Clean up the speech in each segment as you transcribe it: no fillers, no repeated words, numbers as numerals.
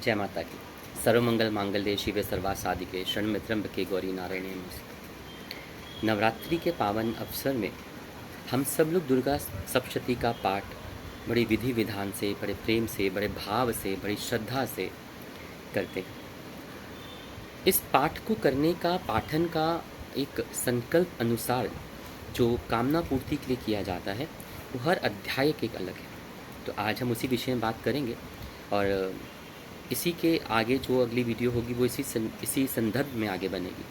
जय माता की। सर्वमंगल मांगल्ये शिवे सर्वार्थ साधिके शरण्य त्र्यंबके गौरी नारायणी नमोस्तुते। नवरात्रि के पावन अवसर में हम सब लोग दुर्गा सप्तशती का पाठ बड़ी विधि विधान से, बड़े प्रेम से, बड़े भाव से, बड़ी श्रद्धा से करते हैं। इस पाठ को करने का, पाठन का एक संकल्प अनुसार जो कामना पूर्ति के लिए किया जाता है वो हर अध्याय के एक अलग है। तो आज हम उसी विषय में बात करेंगे और इसी के आगे जो अगली वीडियो होगी वो इसी संदर्भ में आगे बनेगी।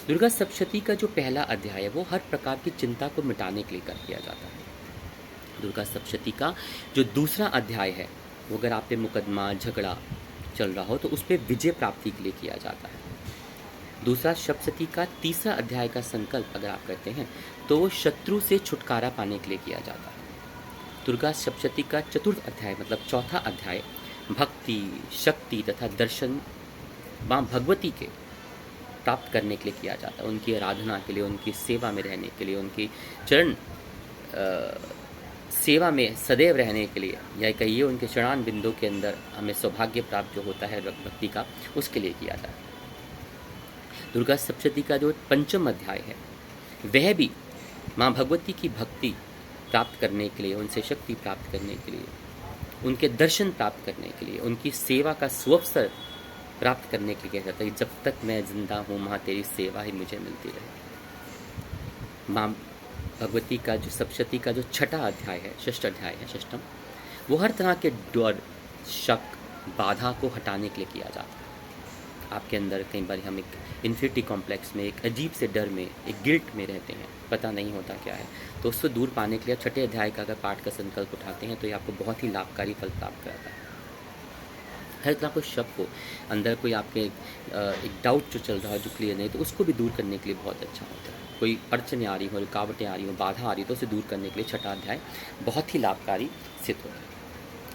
दुर्गा सप्तशती का जो पहला अध्याय है वो हर प्रकार की चिंता को मिटाने के लिए कर किया जाता है। दुर्गा सप्तशती का जो दूसरा अध्याय है वो अगर आप पे मुकदमा झगड़ा चल रहा हो तो उस पर विजय प्राप्ति के लिए किया जाता है। दूसरा सप्तशती का तीसरा अध्याय का संकल्प अगर आप करते हैं तो वो शत्रु से छुटकारा पाने के लिए किया जाता है। दुर्गा सप्तशती का चतुर्थ अध्याय मतलब चौथा अध्याय भक्ति, शक्ति तथा दर्शन माँ भगवती के प्राप्त करने के लिए किया जाता है, उनकी आराधना के लिए, उनकी सेवा में रहने के लिए, उनकी चरण सेवा में सदैव रहने के लिए, या कहिए उनके चरण बिंदु के अंदर हमें सौभाग्य प्राप्त जो होता है भक्ति का, उसके लिए किया जाता है। दुर्गा सप्तशती का जो पंचम अध्याय है वह भी माँ भगवती की भक्ति प्राप्त करने के लिए, उनसे शक्ति प्राप्त करने के लिए, उनके दर्शन प्राप्त करने के लिए, उनकी सेवा का सुअवसर प्राप्त करने के लिए किया जाता है। जब तक मैं जिंदा हूँ माँ तेरी सेवा ही मुझे मिलती रहे। माँ भगवती का जो सप्तशती का जो छठा अध्याय है, षष्ठ अध्याय है, षष्ठम, वो हर तरह के डर, शक, बाधा को हटाने के लिए किया जाता है। आपके अंदर कई बार हम एक इन्फिनिटी कॉम्प्लेक्स में, एक अजीब से डर में, एक गिल्ट में रहते हैं, पता नहीं होता क्या है, तो उससे दूर पाने के लिए छठे अध्याय का अगर पाठ का संकल्प उठाते हैं तो ये आपको बहुत ही लाभकारी फल प्राप्त कराता है। हर तरह को शक हो, अंदर कोई आपके एक डाउट जो चल रहा है जो क्लियर नहीं, तो उसको भी दूर करने के लिए बहुत अच्छा होता है। कोई अड़चने आ रही हो, रुकावटें आ रही हो, बाधा आ रही हो तो उसे दूर करने के लिए छठा अध्याय बहुत ही लाभकारी सिद्ध होता है।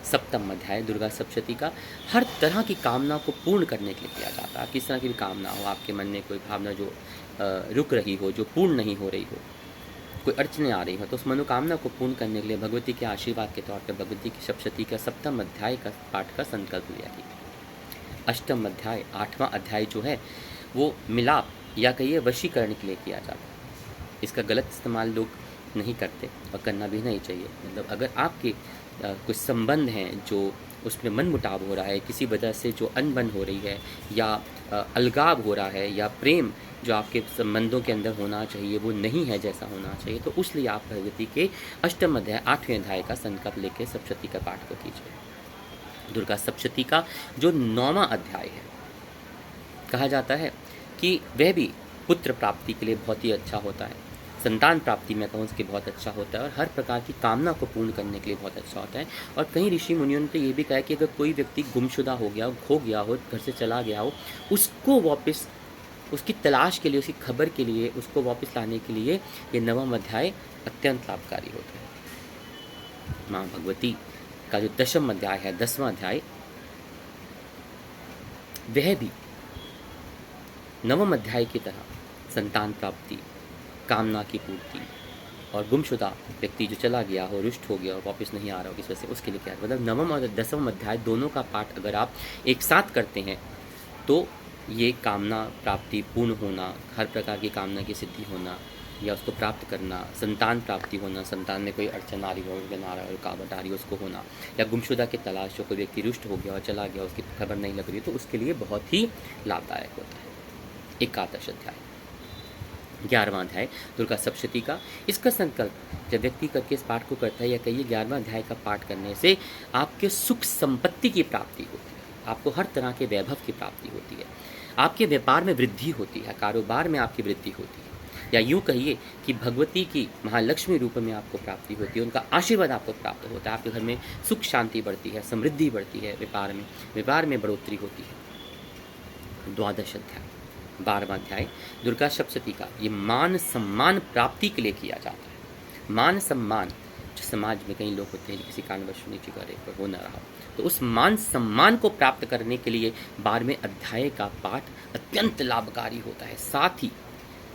सप्तम अध्याय दुर्गा सप्तशती का हर तरह की कामना को पूर्ण करने के लिए किया जाता है। किस तरह की भी कामना हो, आपके मन में कोई भावना जो रुक रही हो, जो पूर्ण नहीं हो रही हो, कोई अड़चने आ रही हो, तो उस मनोकामना को पूर्ण करने के लिए भगवती के आशीर्वाद के तौर पर भगवती की सप्तशती का सप्तम अध्याय का पाठ का संकल्प लिया गया। अष्टम अध्याय, आठवां अध्याय जो है वो मिलाप या कहिए वशीकरण के लिए किया जाता है। इसका गलत इस्तेमाल लोग नहीं करते और करना भी नहीं चाहिए। मतलब अगर आपके कुछ संबंध हैं जो उसमें मन मुटाव हो रहा है, किसी वजह से जो अनबन हो रही है या अलगाव हो रहा है या प्रेम जो आपके संबंधों के अंदर होना चाहिए वो नहीं है जैसा होना चाहिए, तो उसलिए आप भगवती के अष्टम अध्याय, आठवें अध्याय का संकल्प लेकर सप्तशती का पाठ को कीजिए। दुर्गा सप्तशती का जो नौवां अध्याय है, कहा जाता है कि वह भी पुत्र प्राप्ति के लिए बहुत ही अच्छा होता है, संतान प्राप्ति में कहूँ उसके बहुत अच्छा होता है और हर प्रकार की कामना को पूर्ण करने के लिए बहुत अच्छा होता है। और कई ऋषि मुनियों ने तो ये भी कहा कि अगर कोई व्यक्ति गुमशुदा हो गया हो, खो गया हो, घर से चला गया हो, उसको वापस उसकी तलाश के लिए, उसकी खबर के लिए, उसको वापस लाने के लिए ये नवम अध्याय अत्यंत लाभकारी होता है। माँ भगवती का जो दशम अध्याय है, 10वां अध्याय, वह भी नवम अध्याय की तरह संतान प्राप्ति, कामना की पूर्ति और गुमशुदा व्यक्ति जो चला गया हो, रुष्ट हो गया हो, वापस नहीं आ रहा हो, इस वजह से उसके लिए क्या है, मतलब नवम और 10वां अध्याय दोनों का पाठ अगर आप एक साथ करते हैं तो ये कामना प्राप्ति पूर्ण होना, हर प्रकार की कामना की सिद्धि होना या उसको प्राप्त करना, संतान प्राप्ति होना, संतान में कोई अड़चन आ रही हो, आ रहा हो, रुकावट आ रही हो, उसको होना, या गुमशुदा की तलाश, जो कोई व्यक्ति रुष्ट हो गया और चला गया, उसकी खबर नहीं लग रही, तो उसके लिए बहुत ही लाभदायक होता है। एकादश अध्याय, 11वां अध्याय दुर्गा सप्तशती का, इसका संकल्प जब व्यक्ति करके इस पाठ को करता है या कहिए 11वां अध्याय का पाठ करने से आपके सुख संपत्ति की प्राप्ति होती है, आपको हर तरह के वैभव की प्राप्ति होती है, आपके व्यापार में वृद्धि होती है, कारोबार में आपकी वृद्धि होती है, या यूँ कहिए कि भगवती की महालक्ष्मी रूप में आपको प्राप्ति होती है, उनका आशीर्वाद आपको प्राप्त होता है, आपके घर में सुख शांति बढ़ती है, समृद्धि बढ़ती है, व्यापार में बढ़ोतरी होती है। द्वादश अध्याय, 12वां अध्याय दुर्गा सप्तशती का, ये मान सम्मान प्राप्ति के लिए किया जाता है। मान सम्मान जो समाज में कई लोग होते हैं किसी कारणवश नीचे पर हो न रहा, तो उस मान सम्मान को प्राप्त करने के लिए 12वें अध्याय का पाठ अत्यंत लाभकारी होता है। साथ ही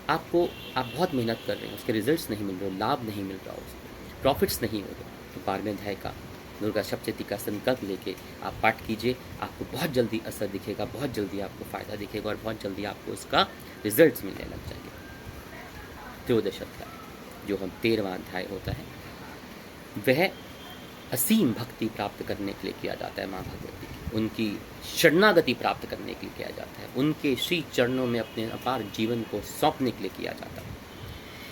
आप बहुत मेहनत कर रहे हैं, उसके रिजल्ट्स नहीं मिल रहे, लाभ नहीं मिल रहा, उसमें प्रॉफिट्स नहीं हो रहे, तो 12वें अध्याय का दुर्गा सप्तशती का संकल्प लेके आप पाठ कीजिए, आपको बहुत जल्दी असर दिखेगा, बहुत जल्दी आपको फ़ायदा दिखेगा और बहुत जल्दी आपको उसका रिजल्ट्स मिलने लग जाएंगे। त्रयोदश अध्याय जो हम 13वां अध्याय होता है, वह असीम भक्ति प्राप्त करने के लिए किया जाता है। माँ भगवती की उनकी शरणागति प्राप्त करने के लिए किया जाता है, उनके श्री चरणों में अपने अपार जीवन को सौंपने के लिए किया जाता है।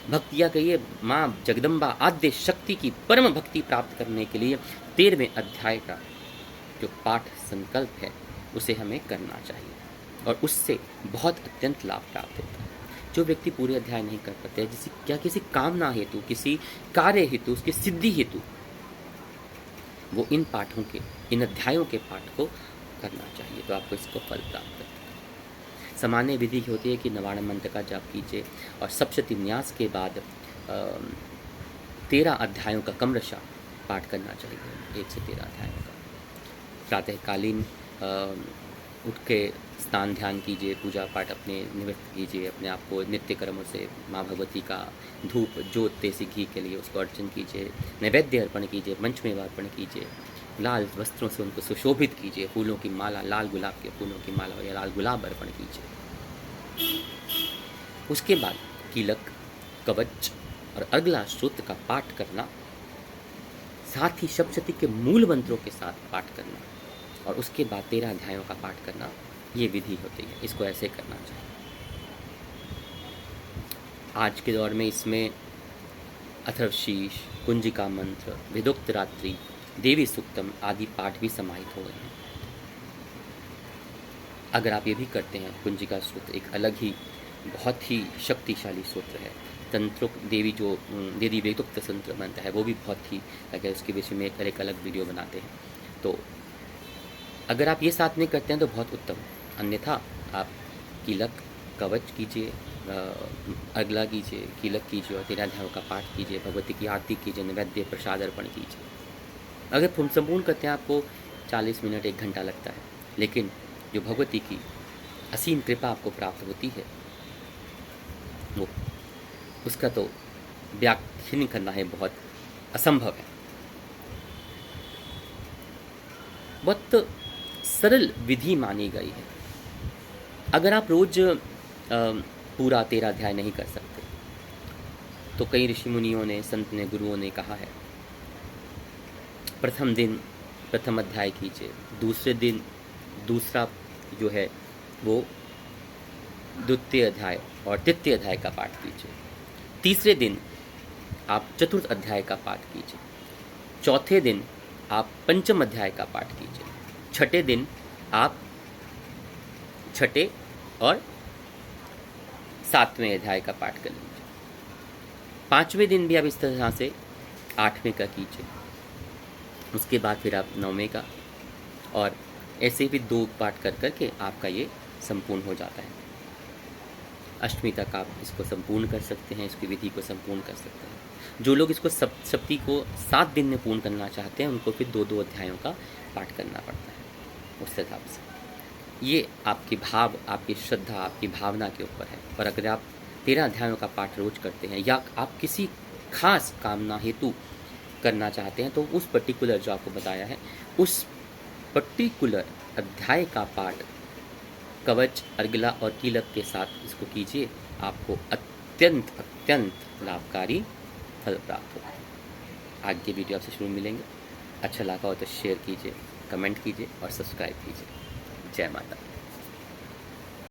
भक्तियाँ कहिए माँ जगदम्बा आद्य शक्ति की परम भक्ति प्राप्त करने के लिए 13वें अध्याय का जो पाठ संकल्प है उसे हमें करना चाहिए और उससे बहुत अत्यंत लाभ प्राप्त होता है। जो व्यक्ति पूरे अध्याय नहीं कर पाते हैं, जिसे क्या किसी कामना हेतु, किसी कार्य हेतु, उसकी सिद्धि हेतु, वो इन पाठों के, इन अध्यायों के पाठ को करना चाहिए, तो आपको इसको फल प्राप्त होता है। सामान्य विधि होती है कि नवाण मंत्र का जाप कीजिए और सप्तशती न्यास के बाद 13 अध्यायों का क्रमशः पाठ करना चाहिए, 1 से 13 अध्यायों का। प्रातःकालीन उठ के स्नान ध्यान कीजिए, पूजा पाठ अपने निवृत्त कीजिए, अपने आप को नित्य कर्मों से माँ भगवती का धूप जोत देसी घी के लिए उसको अर्चन कीजिए, नैवेद्य अर्पण कीजिए, पंचमेवा अर्पण कीजिए, लाल वस्त्रों से उनको सुशोभित कीजिए, फूलों की माला, लाल गुलाब के फूलों की माला या लाल गुलाब अर्पण कीजिए। उसके बाद कीलक, कवच और अगला सूत्र का पाठ करना, साथ ही सप्तशती के मूल मंत्रों के साथ पाठ करना और उसके बाद 13 अध्यायों का पाठ करना, ये विधि होती है। इसको ऐसे करना चाहिए। आज के दौर में इसमें अथर्वशीष, कुंजिका मंत्र, वेदोक्त रात्रि, देवी सूक्तम आदि पाठ भी समाहित हो गए हैं। अगर आप ये भी करते हैं, कुंजिका सूत्र एक अलग ही बहुत ही शक्तिशाली सूत्र है। तंत्रोक देवी जो देवी वेदोक्त तंत्र मंत्र है वो भी बहुत ही, अगर उसके विषय में एक अलग वीडियो बनाते हैं। तो अगर आप ये साथ में करते हैं तो बहुत उत्तम, अन्यथा आप कीलक, कवच कीजिए, अगला कीजिए, कीलक कीजिए और 13 अध्यायों का पाठ कीजिए, भगवती की आरती कीजिए, नैवेद्य प्रसाद अर्पण कीजिए। अगर संपूर्ण करते हैं आपको 40 मिनट 1 घंटा लगता है, लेकिन जो भगवती की असीम कृपा आपको प्राप्त होती है वो उसका तो व्याख्यान करना है बहुत असंभव है। बहुत सरल विधि मानी गई है। अगर आप रोज पूरा 13 अध्याय नहीं कर सकते तो कई ऋषि मुनियों ने, संत ने, गुरुओं ने कहा है प्रथम दिन प्रथम अध्याय कीजिए, दूसरे दिन दूसरा जो है वो द्वितीय अध्याय और तृतीय अध्याय का पाठ कीजिए, तीसरे दिन आप चतुर्थ अध्याय का पाठ कीजिए, चौथे दिन आप पंचम अध्याय का पाठ कीजिए, छठे दिन आप छठे और 7वें अध्याय का पाठ कर लीजिए, 5वें दिन भी आप इस तरह से 8वें का कीजिए, उसके बाद फिर आप 9वें का, और ऐसे भी 2 पाठ कर करके आपका ये संपूर्ण हो जाता है। अष्टमी तक आप इसको संपूर्ण कर सकते हैं, इसकी विधि को संपूर्ण कर सकते हैं। जो लोग इसको सप्तशती को 7 दिन में पूर्ण करना चाहते हैं उनको फिर 2-2 अध्यायों का पाठ करना पड़ता है उस हिसाब से। ये आपकी भाव, आपकी श्रद्धा, आपकी भावना के ऊपर है। और अगर आप 13 अध्यायों का पाठ रोज करते हैं या आप किसी खास कामना हेतु करना चाहते हैं तो उस पर्टिकुलर जो आपको बताया है उस पर्टिकुलर अध्याय का पाठ कवच, अर्गला और कीलक के साथ इसको कीजिए, आपको अत्यंत अत्यंत लाभकारी फल प्राप्त होगा। आगे वीडियो आपसे शुरू मिलेंगे। अच्छा लगा हो तो शेयर कीजिए, कमेंट कीजिए और सब्सक्राइब कीजिए। जय माता।